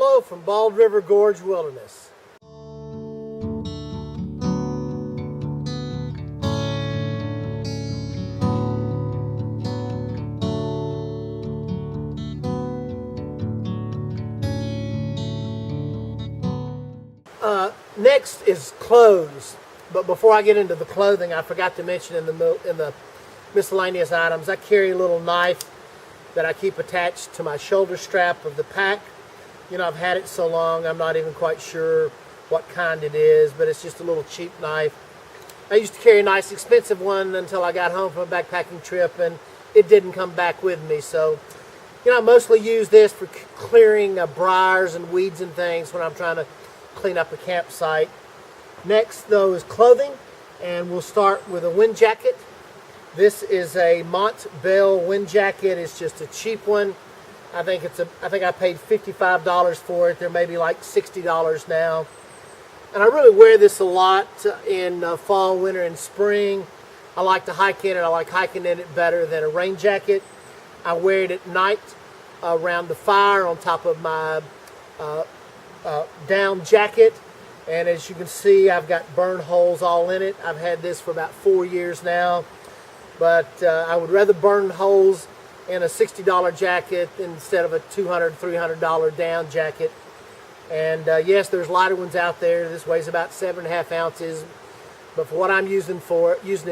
Hello from Bald River Gorge Wilderness. Next is clothes, but before I get into the clothing, I forgot to mention in the miscellaneous items, I carry a little knife that I keep attached to my shoulder strap of the pack. You know, I've had it so long, I'm not even quite sure what kind it is, but it's just a little cheap knife. I used to carry a nice expensive one until I got home from a backpacking trip, and it didn't come back with me. So, you know, I mostly use this for clearing briars and weeds and things when I'm trying to clean up a campsite. Next, though, is clothing, and we'll start with a wind jacket. This is a Montbell wind jacket. It's just a cheap one. I think I paid $55 for it. There may be like $60 now. And I really wear this a lot in fall, winter, and spring. I like to hike in it. I like hiking in it better than a rain jacket. I wear it at night around the fire on top of my down jacket. And as you can see, I've got burn holes all in it. I've had this for about 4 years now. But I would rather burn holes in a $60 jacket instead of a $200, $300 down jacket. And yes, there's lighter ones out there. This weighs about 7.5 ounces. But for what I'm using it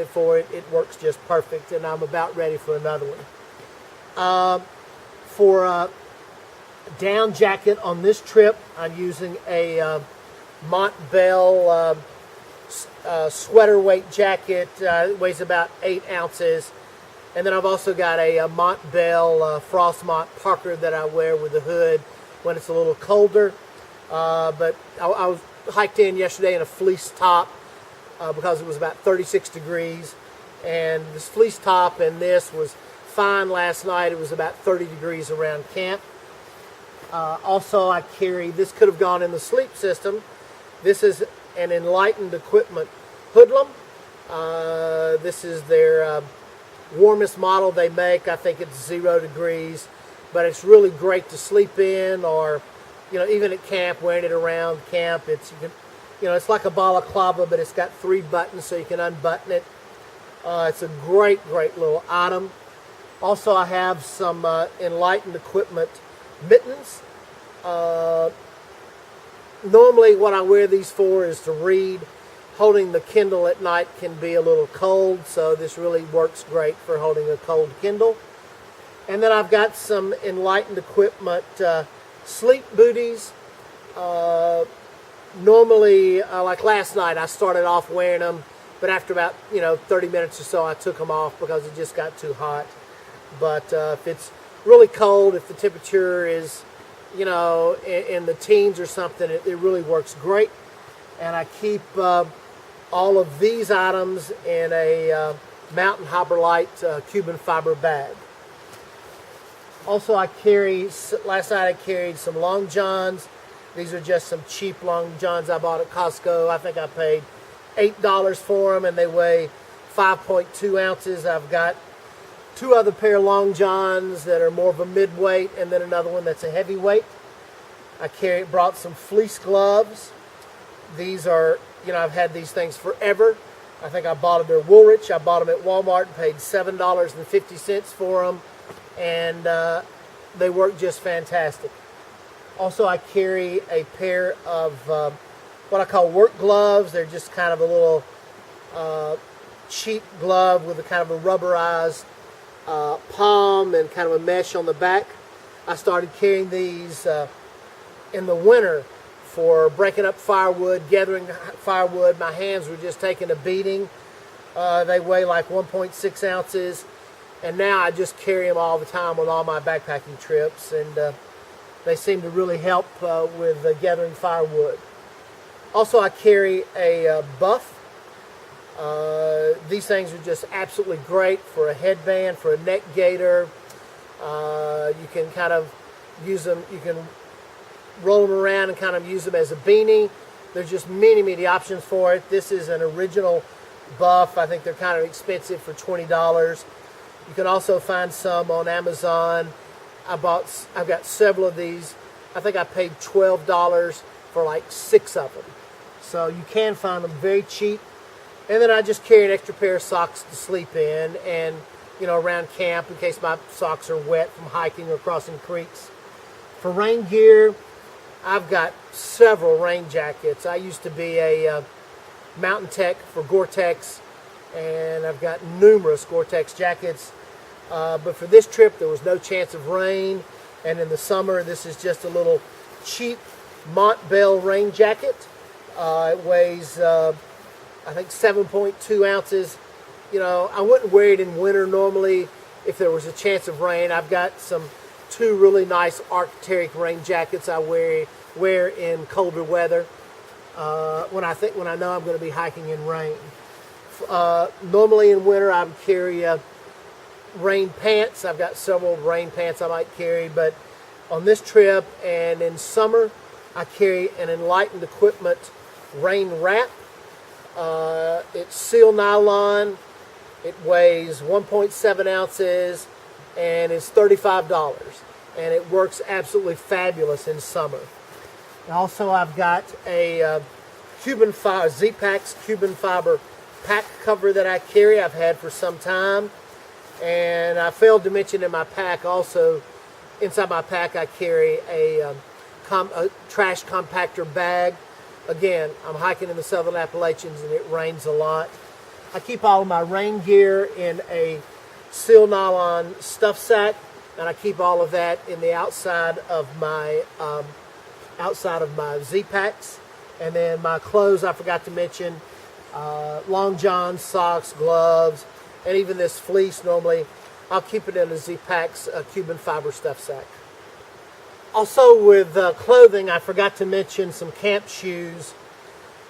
for, it works just perfect. And I'm about ready for another one. For a down jacket on this trip, I'm using a Montbell sweater weight jacket. It weighs about 8 ounces. And then I've also got a Montbell Frostmont Parker that I wear with the hood when it's a little colder. But I was hiked in yesterday in a fleece top because it was about 36 degrees. And this fleece top and this was fine last night. It was about 30 degrees around camp. Also, I carry, this could have gone in the sleep system. This is an Enlightened equipment Hoodlum. This is their warmest model they make. I think it's 0 degrees, but it's really great to sleep in, or you know, even at camp, wearing it around camp. It's like a balaclava, but it's got 3 buttons so you can unbutton it. It's a great little item. Also, I have some Enlightened equipment mittens. Normally what I wear these for is to read. Holding the Kindle at night can be a little cold, so this really works great for holding a cold Kindle. And then I've got some Enlightened equipment sleep booties. Normally, like last night, I started off wearing them, but after about 30 minutes or so, I took them off because it just got too hot. But if it's really cold, if the temperature is in the teens or something, it really works great. And I keep all of these items in a Mountain Harbor Light Cuban fiber bag. Also, last night I carried some long johns. These are just some cheap long johns I bought at Costco. I think I paid $8 for them, and they weigh 5.2 ounces. I've got 2 other pair of long johns that are more of a mid-weight, and then another one that's a heavyweight. I brought some Fleece Gloves. These are, I've had these things forever. I think I bought them at Woolrich. I bought them at Walmart and paid $7.50 for them, and they work just fantastic. Also, I carry a pair of what I call work gloves. They're just kind of a little cheap glove with a kind of a rubberized palm and kind of a mesh on the back. I started carrying these in the winter for breaking up firewood, gathering firewood. My hands were just taking a beating. They weigh like 1.6 ounces, and now I just carry them all the time on all my backpacking trips, and they seem to really help with gathering firewood. Also, I carry a buff. These things are just absolutely great for a headband, for a neck gaiter. You can kind of use them, you can roll them around and kind of use them as a beanie. There's just many options for it. This is an original buff. I think they're kind of expensive for $20. You can also find some on Amazon. I've got several of these I think I paid $12 for like 6 of them. So you can find them very cheap. And then I just carry an extra pair of socks to sleep in, and around camp in case my socks are wet from hiking or crossing creeks. For rain gear, I've got several rain jackets. I used to be a mountain tech for Gore-Tex, and I've got numerous Gore-Tex jackets. But for this trip, there was no chance of rain, and in the summer, this is just a little cheap Montbell rain jacket. It weighs, I think, 7.2 ounces. I wouldn't wear it in winter normally if there was a chance of rain. I've got two really nice Arc'teryx rain jackets I wear in colder weather when I know I'm going to be hiking in rain. Normally in winter I would carry rain pants. I've got several rain pants I might carry, but on this trip and in summer I carry an Enlightened equipment rain wrap. It's seal nylon. It weighs 1.7 ounces and it's $35, and it works absolutely fabulous in summer. Also, I've got a Cuban fiber, Z-Packs Cuban fiber pack cover that I carry. I've had for some time, and I failed to mention in my pack also, inside my pack I carry a trash compactor bag. Again, I'm hiking in the Southern Appalachians and it rains a lot. I keep all of my rain gear in a seal nylon stuff sack, and I keep all of that in the outside of my Z-Packs. And then my clothes, I forgot to mention, long johns, socks, gloves, and even this fleece. Normally, I'll keep it in a Z-Packs Cuban fiber stuff sack. Also with clothing, I forgot to mention some camp shoes.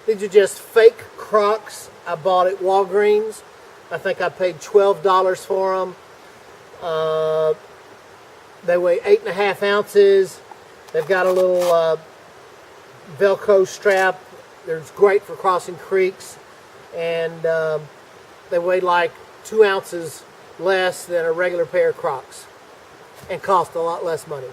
These are just fake Crocs I bought at Walgreens. I think I paid $12 for them. They weigh 8.5 ounces. They've got a little Velcro strap. They're great for crossing creeks. And they weigh like 2 ounces less than a regular pair of Crocs and cost a lot less money.